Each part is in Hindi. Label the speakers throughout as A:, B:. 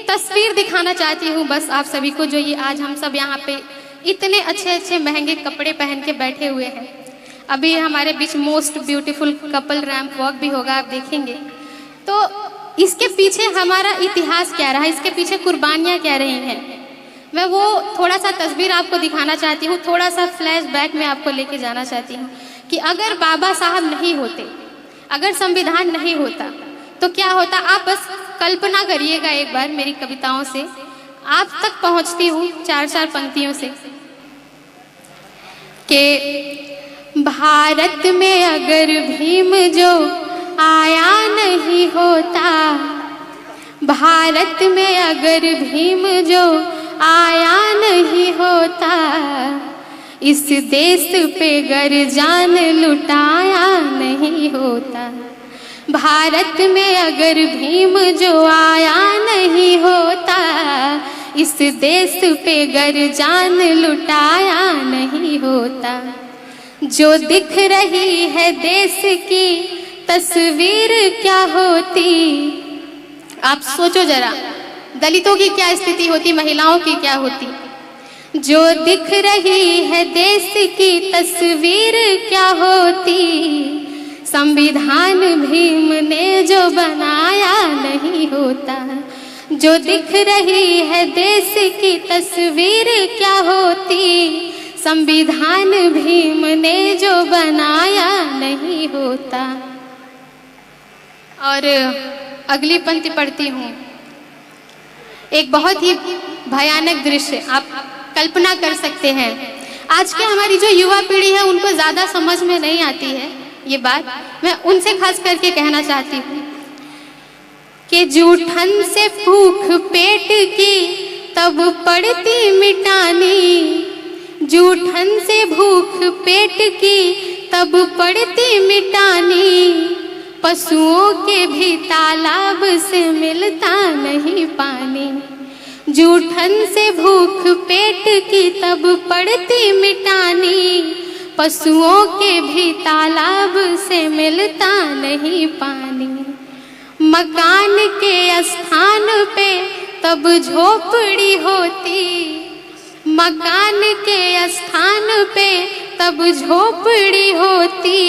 A: तस्वीर दिखाना चाहती हूँ बस आप सभी को, जो ये आज हम सब यहाँ पे इतने अच्छे अच्छे महंगे कपड़े पहन के बैठे हुए हैं। अभी हमारे बीच most beautiful couple ramp walk भी होगा, आप देखेंगे। तो इसके पीछे हमारा इतिहास क्या रहा, इसके पीछे कुर्बानियाँ क्या रही हैं, मैं वो थोड़ा सा तस्वीर आपको दिखाना चाहती हूँ। थोड़ा सा फ्लैशबैक में आपको लेके जाना चाहती हूँ कि अगर बाबा साहब नहीं होते, अगर संविधान नहीं होता तो क्या होता। आप बस कल्पना करिएगा एक बार मेरी कविताओं से, आप तक पहुँचती हूँ 4-4 पंक्तियों से कि भारत में अगर भीम जो आया नहीं होता, भारत में अगर भीम जो आया नहीं होता, इस देश पे गर जान लुटाया नहीं होता। भारत में अगर भीम जो आया नहीं होता, इस देश पे गर जान लुटाया नहीं होता। जो दिख रही है देश की तस्वीर क्या होती, आप सोचो जरा, दलितों की क्या स्थिति होती, महिलाओं की क्या होती। जो दिख रही है देश की तस्वीर क्या होती, संविधान भीम ने जो बनाया नहीं होता। जो दिख रही है देश की तस्वीर क्या होती, संविधान भीम ने जो बनाया नहीं होता। और अगली पंक्ति पढ़ती हूँ। एक बहुत ही भयानक दृश्य, आप कल्पना कर सकते हैं। आज के हमारी जो युवा पीढ़ी है उनको ज़्यादा समझ में नहीं आती है ये बात, मैं उनसे खास करके कहना चाहती हूँ कि जूठन से भूख पेट की तब पड़ती मिटानी, जूठन से भूख पेट की तब पड़ती मिटानी, पशुओं के भी तालाब से मिलता नहीं पानी। जूठन से भूख पेट की तब पड़ती मिटानी, पशुओं के भी तालाब से मिलता नहीं पानी। मकान के स्थान पे तब झोपड़ी होती, मकान के स्थान पे तब झोपड़ी होती,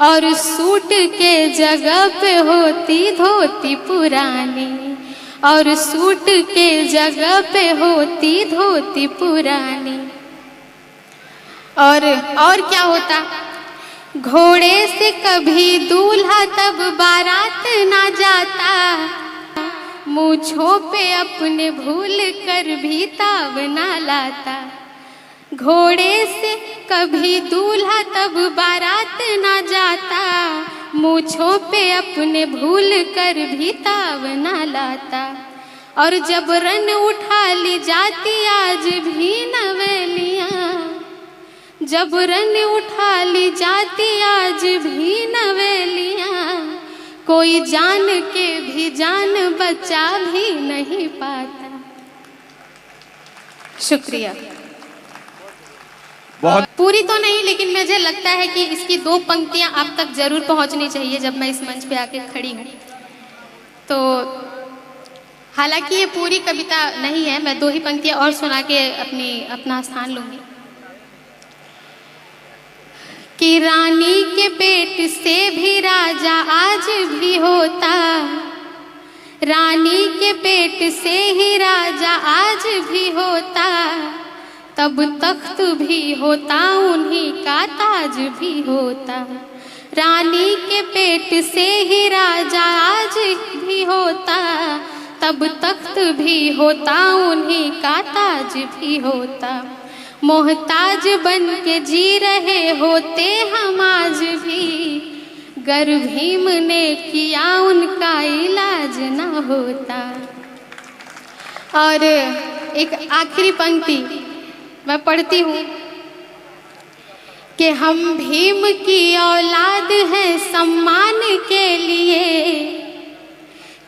A: और सूट के जगह पे होती धोती पुरानी, और सूट के जगह पे होती धोती पुरानी। और क्या होता, घोड़े से कभी दूल्हा तब बारात ना जाता, मूंछों पे अपने भूल कर भी ताव ना लाता। घोड़े से कभी दूल्हा तब बारात ना जाता, मूंछों पे अपने भूल कर भी ताव ना लाता। और जब रन उठा ली जाती आज भी नवेलियाँ, जब रन उठा ली जाती आज भी नवेलियाँ, कोई जान के भी जान बचा भी नहीं पाता। शुक्रिया।
B: बहुत
A: पूरी तो नहीं, लेकिन मुझे लगता है कि इसकी 2 पंक्तियां आप तक जरूर पहुंचनी चाहिए जब मैं इस मंच पे आके खड़ी हूँ। तो हालांकि ये पूरी कविता नहीं है, मैं 2 ही पंक्तियां और सुना के अपना स्थान लूंगी। कि रानी के पेट से भी राजा आज भी होता, रानी के पेट से ही राजा आज भी होता, तब तख्त भी होता उन्हीं का ताज भी होता। रानी के पेट से ही राजा आज भी होता, तब तख्त भी होता उन्हीं का ताज भी होता। मोहताज बन के जी रहे होते हम आज भी, गर भीम ने किया उनका इलाज न होता। और एक आखिरी पंक्ति मैं पढ़ती हूँ कि हम भीम की औलाद हैं सम्मान के लिए,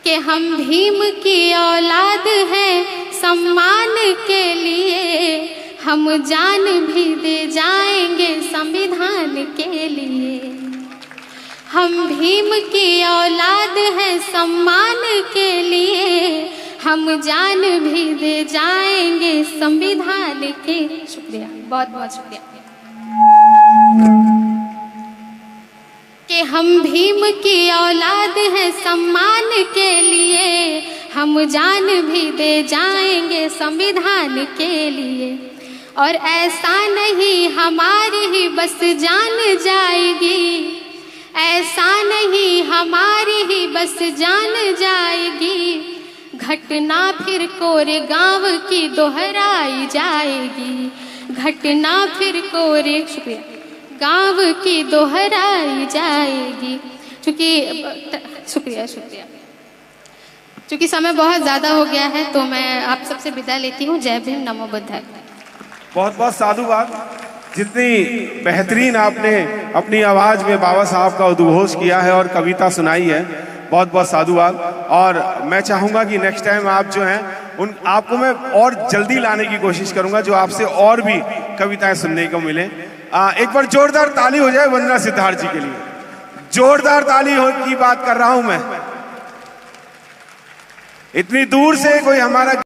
A: कि हम भीम की औलाद हैं सम्मान के लिए, हम जान भी दे जाएंगे संविधान के लिए। हम भीम की औलाद हैं सम्मान के लिए, हम जान भी दे जाएंगे संविधान के। शुक्रिया, बहुत बहुत शुक्रिया। कि हम भीम की औलाद हैं सम्मान के लिए, हम जान भी दे जाएंगे संविधान के लिए। और ऐसा नहीं हमारी ही बस जान जाएगी, ऐसा नहीं हमारी ही बस जान जाएगी। घटना फिर कोरे गांव की दोहराई जाएगी, घटना फिर कोरे, शुक्रिया, गांव की दोहराई जाएगी। चूँकि शुक्रिया शुक्रिया चूँकि समय बहुत ज़्यादा हो गया है तो मैं आप सबसे विदा लेती हूँ। जय भीम, नमो बुद्धाय।
B: बहुत बहुत साधुवाद। जितनी बेहतरीन आपने अपनी आवाज़ में बाबा साहब का उद्घोष किया है और कविता सुनाई है, बहुत बहुत साधुवाद। और मैं चाहूँगा कि नेक्स्ट टाइम आप जो हैं उन आपको मैं और जल्दी लाने की कोशिश करूँगा, जो आपसे और भी कविताएं सुनने को मिले। एक बार जोरदार ताली हो जाए वंदना सिद्धार्थ जी के लिए। जोरदार ताली की बात कर रहा हूँ मैं। इतनी दूर से कोई हमारा